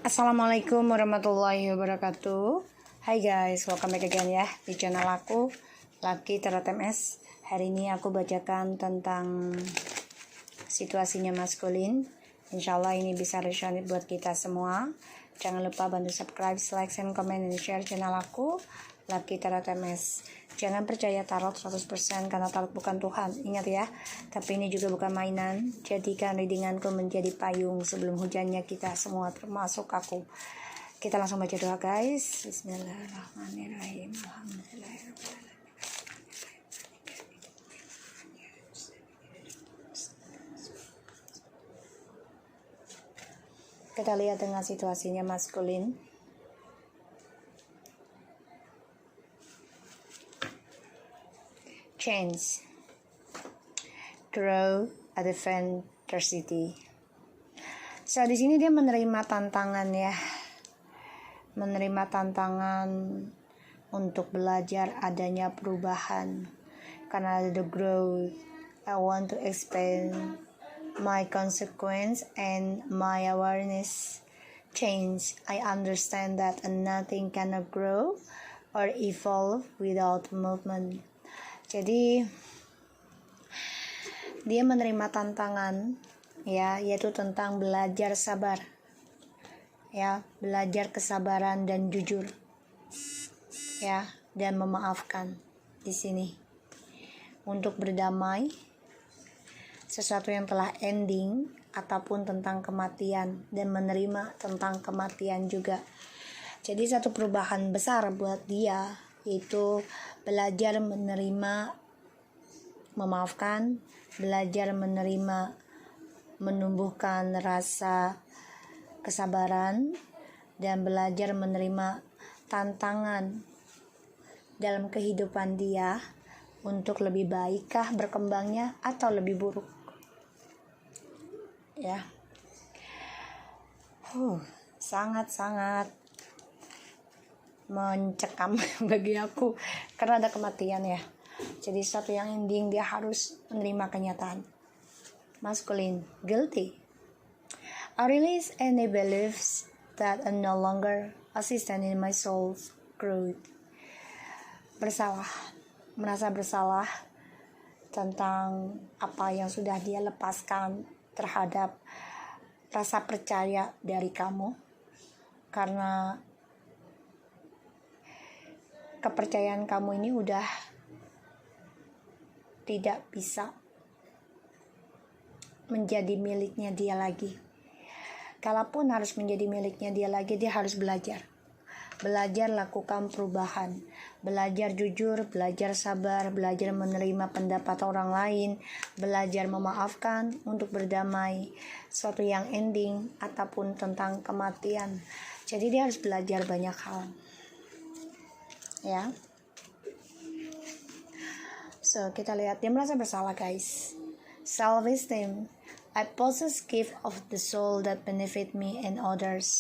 Assalamualaikum warahmatullahi wabarakatuh. Hai guys, welcome back again ya di channel aku Lucky Tarot MS. Hari ini aku bacakan tentang situasinya maskulin. Insyaallah ini bisa resonate buat kita semua. Jangan lupa bantu subscribe, like, and comment, dan share channel aku Lucky Tarot MS. Jangan percaya tarot 100% karena tarot bukan Tuhan. Ingat ya, tapi ini juga bukan mainan. Jadikan readinganku menjadi payung sebelum hujannya kita semua, termasuk aku. Kita langsung baca doa guys. Bismillahirrahmanirrahim. Alhamdulillahirrahmanirrahim. Kita lihat dengan situasinya maskulin. Change, grow, adversity. So di sini dia menerima tantangan ya, menerima tantangan untuk belajar adanya perubahan. Karena ada the growth, I want to expand my consequence and my awareness. Change, I understand that nothing cannot grow or evolve without movement. Jadi dia menerima tantangan ya, yaitu tentang belajar sabar. Ya, belajar kesabaran dan jujur. Ya, dan memaafkan di sini. Untuk berdamai sesuatu yang telah ending ataupun tentang kematian dan menerima tentang kematian juga. Jadi satu perubahan besar buat dia yaitu belajar menerima, memaafkan, belajar menerima, menumbuhkan rasa kesabaran, dan belajar menerima tantangan dalam kehidupan dia untuk lebih baikkah berkembangnya atau lebih buruk. Ya, sangat-sangat mencekam bagi aku karena ada kematian ya. Jadi satu yang ending dia harus menerima kenyataan. Masculine, guilty. I release any beliefs that are no longer assistant in my soul's growth. Bersalah, merasa bersalah tentang apa yang sudah dia lepaskan terhadap rasa percaya dari kamu, karena kepercayaan kamu ini udah tidak bisa menjadi miliknya dia lagi. Kalaupun harus menjadi miliknya dia lagi, dia harus belajar. Belajar lakukan perubahan. Belajar jujur, belajar sabar, belajar menerima pendapat orang lain, belajar memaafkan untuk berdamai. Suatu yang ending ataupun tentang kematian. Jadi dia harus belajar banyak hal. Ya, so kita lihat dia merasa bersalah guys. Self-esteem, I possess gift of the soul that benefit me and others.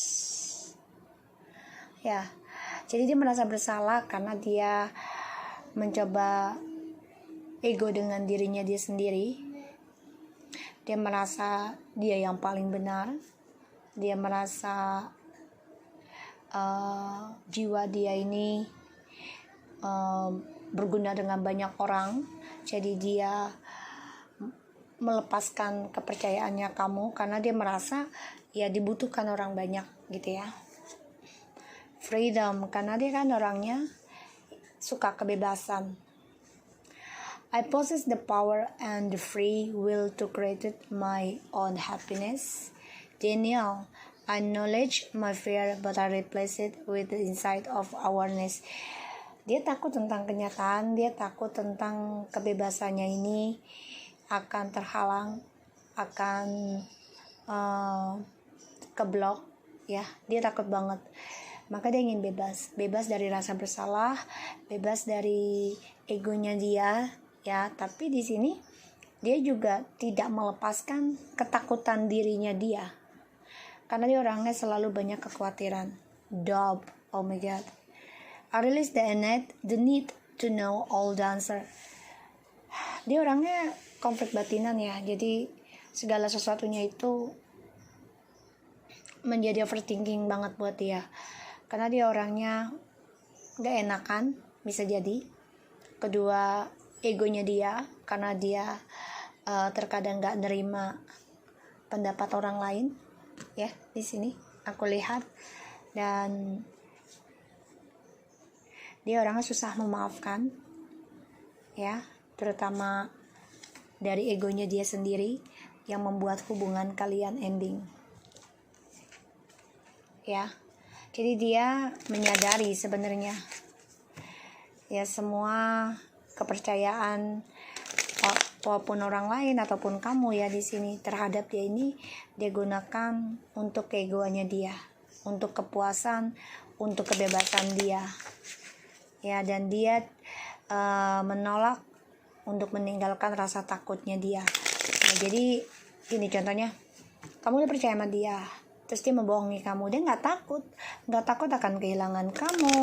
Ya, jadi dia merasa bersalah karena dia mencoba ego dengan dirinya dia sendiri. Dia merasa dia yang paling benar. Dia merasa jiwa dia ini berguna dengan banyak orang. Jadi dia melepaskan kepercayaannya kamu karena dia merasa ya dibutuhkan orang banyak gitu ya. Freedom, karena dia kan orangnya suka kebebasan. I possess the power and the free will to create my own happiness. Denial, I acknowledge my fear but I replace it with the insight of awareness. Dia takut tentang kenyataan, dia takut tentang kebebasannya ini akan terhalang, akan keblok ya. Dia takut banget. Maka dia ingin bebas dari rasa bersalah, bebas dari egonya dia ya. Tapi di sini dia juga tidak melepaskan ketakutan dirinya dia. Karena dia orangnya selalu banyak kekhawatiran. Doubt, oh my god. I release the need to know all the answer. Dia orangnya konflik batinan ya. Jadi segala sesuatunya itu menjadi overthinking banget buat dia, karena dia orangnya gak enakan, bisa jadi. Kedua, egonya dia, karena dia terkadang gak nerima pendapat orang lain, ya di sini aku lihat. Dan dia orangnya susah memaafkan, ya, terutama dari egonya dia sendiri yang membuat hubungan kalian ending, ya. Jadi dia menyadari sebenarnya ya semua kepercayaan walaupun orang lain ataupun kamu ya di sini terhadap dia ini dia gunakan untuk keegoannya dia, untuk kepuasan, untuk kebebasan dia, ya. Dan dia menolak untuk meninggalkan rasa takutnya dia. Nah, jadi ini contohnya, kamu udah percaya sama dia, terus dia membohongi kamu. Dia nggak takut akan kehilangan kamu,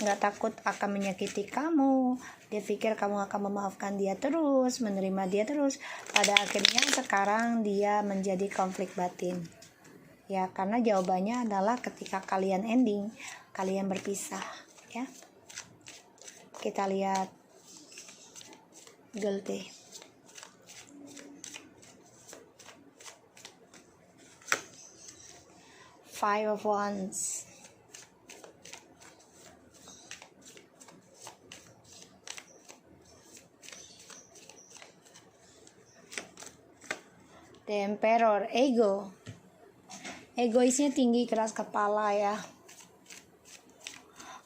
nggak takut akan menyakiti kamu. Dia pikir kamu akan memaafkan dia terus, menerima dia terus. Pada akhirnya sekarang dia menjadi konflik batin, ya, karena jawabannya adalah ketika kalian ending, kalian berpisah, ya. Kita lihat guilty. Five of Wands. The Emperor, ego. Egoisnya tinggi, keras kepala, ya.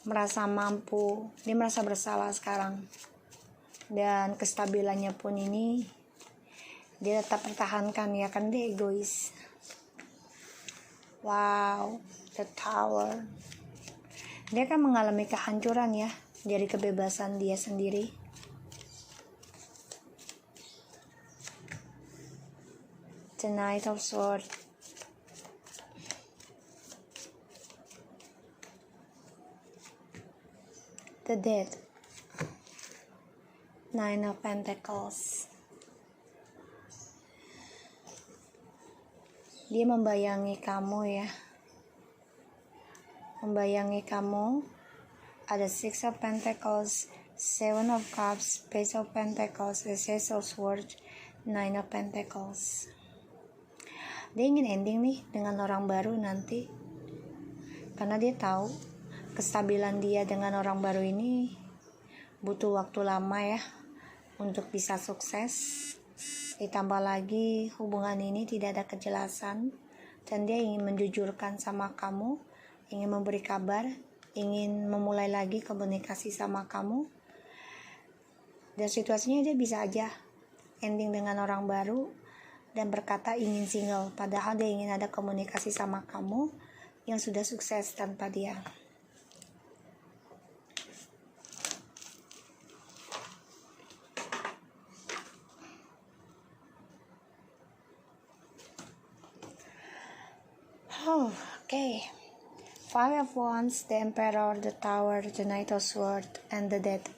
Merasa mampu, dia merasa bersalah sekarang. Dan kestabilannya pun ini dia tetap pertahankan, ya kan, dia egois. Wow, the Tower. Dia akan mengalami kehancuran, ya, dari kebebasan dia sendiri. The Knight of Swords. The Death. Nine of Pentacles. Dia membayangi kamu, ya. Membayangi kamu. Ada Six of Pentacles, Seven of Cups, Page of Pentacles, the Six of Swords, Nine of Pentacles. Dia ingin ending nih dengan orang baru nanti, karena dia tahu kestabilan dia dengan orang baru ini butuh waktu lama, ya, untuk bisa sukses. Ditambah lagi hubungan ini tidak ada kejelasan, dan dia ingin menjujurkan sama kamu, ingin memberi kabar, ingin memulai lagi komunikasi sama kamu. Dan situasinya dia bisa aja ending dengan orang baru dan berkata ingin single, padahal dia ingin ada komunikasi sama kamu yang sudah sukses tanpa dia. Okay. Five of Wands, the Emperor, the Tower, the Knight of Swords, and the Death.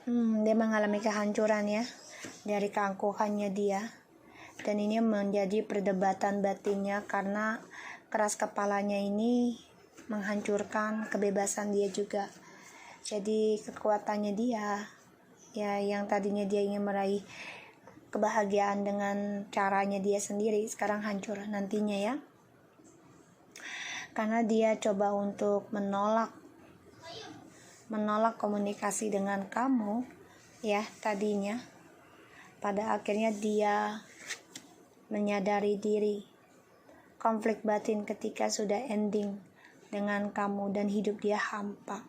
Dia mengalami kehancuran, ya, dari keangkuhannya dia. Dan ini menjadi perdebatan batinnya karena keras kepalanya ini menghancurkan kebebasan dia juga. Jadi kekuatannya dia, ya, yang tadinya dia ingin meraih kebahagiaan dengan caranya dia sendiri, sekarang hancur nantinya, ya. Karena dia coba untuk menolak komunikasi dengan kamu, ya, tadinya. Pada akhirnya dia menyadari diri, konflik batin ketika sudah ending dengan kamu dan hidup dia hampa.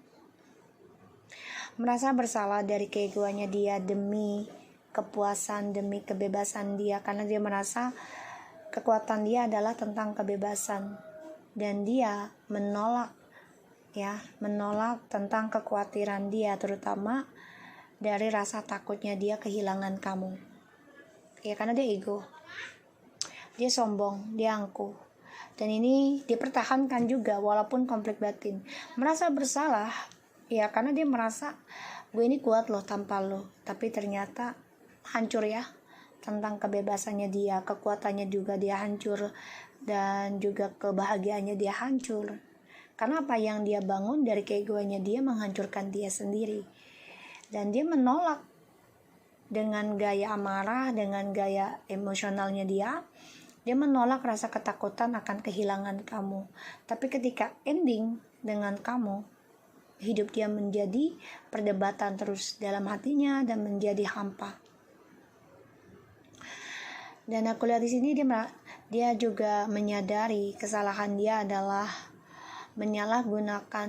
Merasa bersalah dari keegoannya dia demi kepuasan, demi kebebasan dia, karena dia merasa kekuatan dia adalah tentang kebebasan. Dan dia menolak tentang kekhawatiran dia, terutama dari rasa takutnya dia kehilangan kamu, ya, karena dia ego, dia sombong, dia angkuh. Dan ini dipertahankan juga walaupun konflik batin. Merasa bersalah, ya, karena dia merasa gue ini kuat loh tanpa lo, tapi ternyata hancur, ya, tentang kebebasannya dia, kekuatannya juga dia hancur, dan juga kebahagiaannya dia hancur. Karena apa yang dia bangun dari keegoannya dia menghancurkan dia sendiri. Dan dia menolak dengan gaya amarah, dengan gaya emosionalnya dia menolak rasa ketakutan akan kehilangan kamu. Tapi ketika ending dengan kamu, hidup dia menjadi perdebatan terus dalam hatinya dan menjadi hampa. Dan aku lihat di sini dia juga menyadari kesalahan dia adalah menyalahgunakan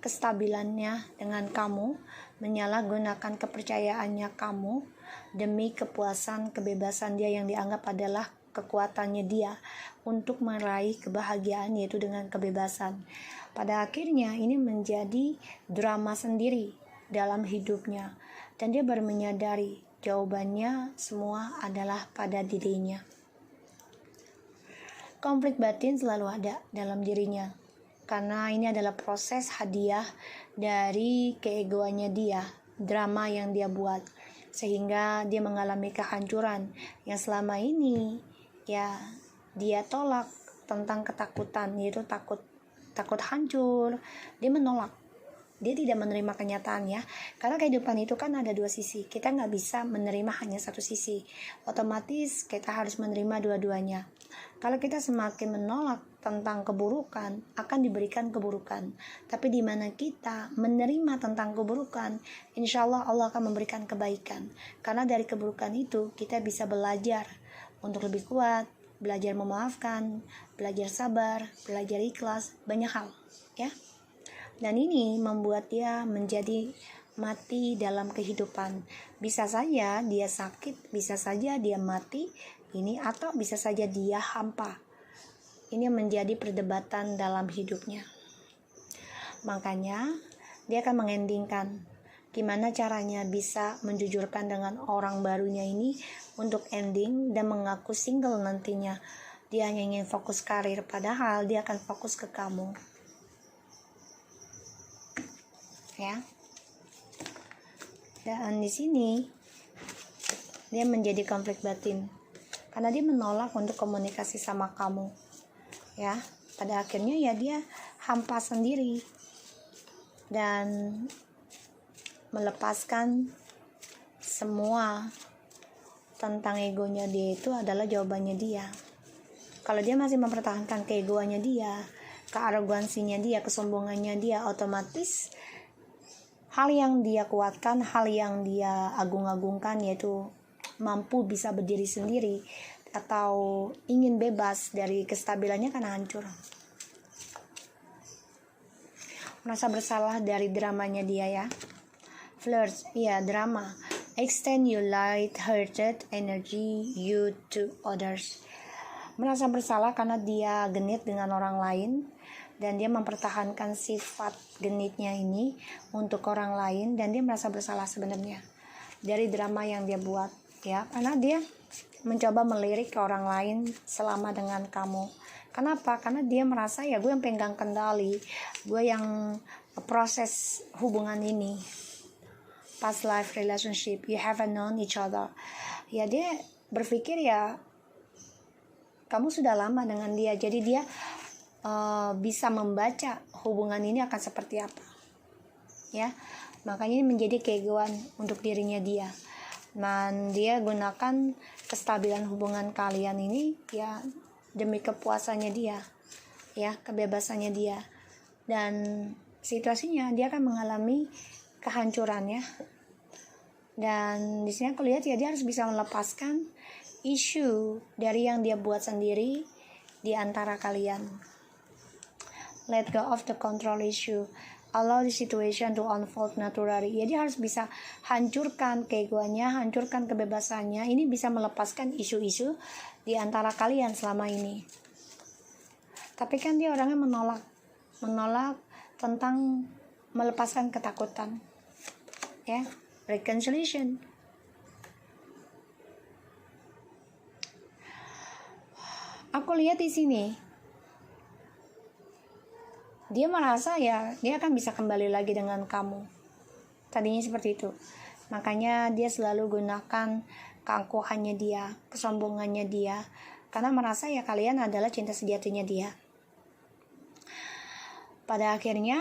kestabilannya dengan kamu, menyalahgunakan kepercayaannya kamu demi kepuasan, kebebasan dia yang dianggap adalah kekuatannya dia untuk meraih kebahagiaan, yaitu dengan kebebasan. Pada akhirnya ini menjadi drama sendiri dalam hidupnya, dan dia baru menyadari jawabannya semua adalah pada dirinya. Konflik batin selalu ada dalam dirinya, karena ini adalah proses hadiah dari keegoannya dia, drama yang dia buat, sehingga dia mengalami kehancuran yang selama ini ya dia tolak tentang ketakutan, yaitu takut hancur. Dia menolak, dia tidak menerima kenyataan ya, karena kehidupan itu kan ada dua sisi. Kita nggak bisa menerima hanya satu sisi, otomatis kita harus menerima dua-duanya. Kalau kita semakin menolak tentang keburukan, akan diberikan keburukan. Tapi di mana kita menerima tentang keburukan, insya Allah Allah akan memberikan kebaikan. Karena dari keburukan itu kita bisa belajar untuk lebih kuat, belajar memaafkan, belajar sabar, belajar ikhlas, banyak hal ya. Dan ini membuat dia menjadi mati dalam kehidupan. Bisa saja dia sakit, bisa saja dia mati ini, atau bisa saja dia hampa. Ini menjadi perdebatan dalam hidupnya. Makanya dia akan mengendingkan gimana caranya bisa menjujurkan dengan orang barunya ini untuk ending dan mengaku single nantinya. Dia hanya ingin fokus karir, padahal dia akan fokus ke kamu. Ya. Dan di sini dia menjadi konflik batin karena dia menolak untuk komunikasi sama kamu. Ya, pada akhirnya ya dia hampa sendiri dan melepaskan semua tentang egonya dia. Itu adalah jawabannya dia. Kalau dia masih mempertahankan keegoannya dia, kearogansinya dia, kesombongannya dia, otomatis hal yang dia kuatkan, hal yang dia agung-agungkan, yaitu mampu bisa berdiri sendiri atau ingin bebas dari kestabilannya, akan hancur. Merasa bersalah dari dramanya dia ya. Flirt, ya drama. Extend your light-hearted energy you to others. Merasa bersalah karena dia genit dengan orang lain, dan dia mempertahankan sifat genitnya ini untuk orang lain, dan dia merasa bersalah sebenarnya dari drama yang dia buat ya, karena dia mencoba melirik ke orang lain selama dengan kamu. Kenapa? Karena dia merasa ya gue yang pegang kendali, gue yang proses hubungan ini, past life relationship, you haven't known each other. Ya dia berpikir ya kamu sudah lama dengan dia, jadi dia bisa membaca hubungan ini akan seperti apa ya. Makanya ini menjadi keegoan untuk dirinya dia, dan dia gunakan kestabilan hubungan kalian ini ya demi kepuasannya dia ya, kebebasannya dia, dan situasinya dia akan mengalami kehancurannya. Dan di sini aku lihat ya dia harus bisa melepaskan isu dari yang dia buat sendiri di antara kalian. Let go of the control issue. Allow the situation to unfold naturally. Ya dia harus bisa hancurkan keegoannya, hancurkan kebebasannya. Ini bisa melepaskan isu-isu di antara kalian selama ini. Tapi kan dia orangnya menolak tentang melepaskan ketakutan. Ya, reconciliation. Aku lihat di sini dia merasa ya dia akan bisa kembali lagi dengan kamu. Tadinya seperti itu. Makanya dia selalu gunakan keangkuhannya dia, kesombongannya dia, karena merasa ya kalian adalah cinta sejatinya dia. Pada akhirnya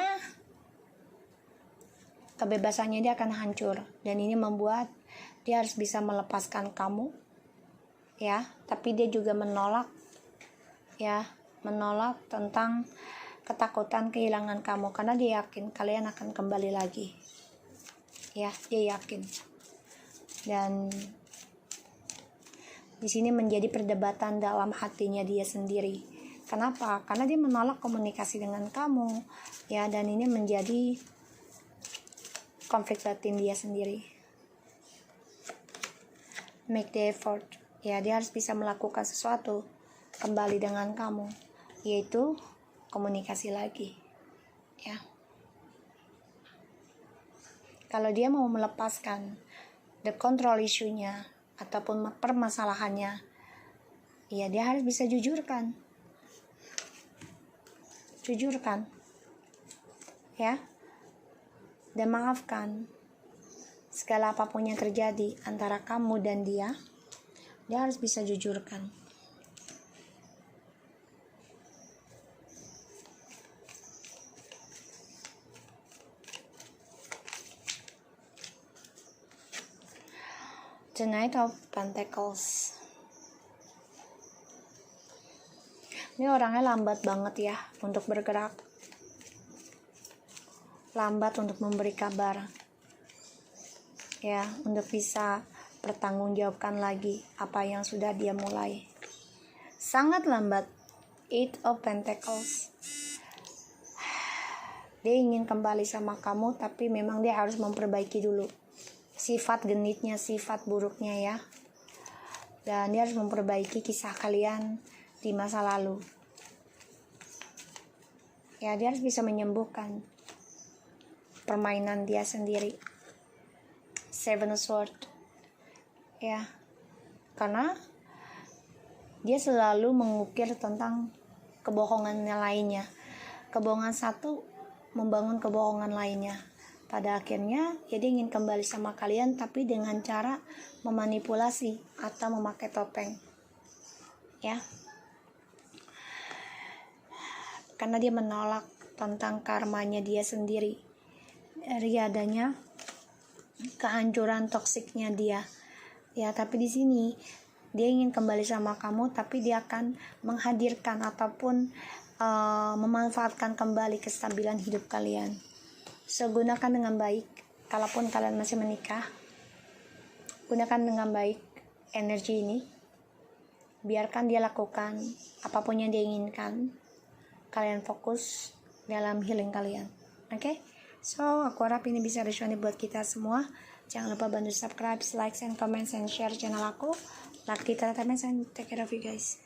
kebebasannya dia akan hancur, dan ini membuat dia harus bisa melepaskan kamu ya, tapi dia juga menolak tentang ketakutan kehilangan kamu, karena dia yakin kalian akan kembali lagi ya, dia yakin. Dan di sini menjadi perdebatan dalam hatinya dia sendiri. Kenapa? Karena dia menolak komunikasi dengan kamu ya, dan ini menjadi konflik batin dia sendiri. Make the effort ya, dia harus bisa melakukan sesuatu kembali dengan kamu, yaitu komunikasi lagi ya. Kalau dia mau melepaskan the control isunya ataupun permasalahannya ya, dia harus bisa jujurkan ya, dan maafkan segala apapun yang terjadi antara kamu dan dia harus bisa jujurkan. The Knight of Pentacles. Ini orangnya lambat banget ya untuk bergerak, lambat untuk memberi kabar ya, untuk bisa pertanggungjawabkan lagi apa yang sudah dia mulai. Sangat lambat. Eight of Pentacles. Dia ingin kembali sama kamu, tapi memang dia harus memperbaiki dulu sifat genitnya, sifat buruknya ya. Dan dia harus memperbaiki kisah kalian di masa lalu. Ya, dia harus bisa menyembuhkan permainan dia sendiri. Seven of Swords. Ya. Karena dia selalu mengukir tentang kebohongannya lainnya. Kebohongan satu membangun kebohongan lainnya. Pada akhirnya dia ingin kembali sama kalian, tapi dengan cara memanipulasi atau memakai topeng ya, karena dia menolak tentang karmanya dia sendiri dari adanya kehancuran toksiknya dia ya. Tapi di sini dia ingin kembali sama kamu, tapi dia akan menghadirkan ataupun memanfaatkan kembali kestabilan hidup kalian. So, gunakan dengan baik. Kalaupun kalian masih menikah, gunakan dengan baik energi ini. Biarkan dia lakukan apapun yang dia inginkan. Kalian fokus dalam healing kalian. Oke? So, aku harap ini bisa resonate buat kita semua. Jangan lupa bantu subscribe, like, and comment, and share channel aku. Lucky Tara Temes, and take care of you guys.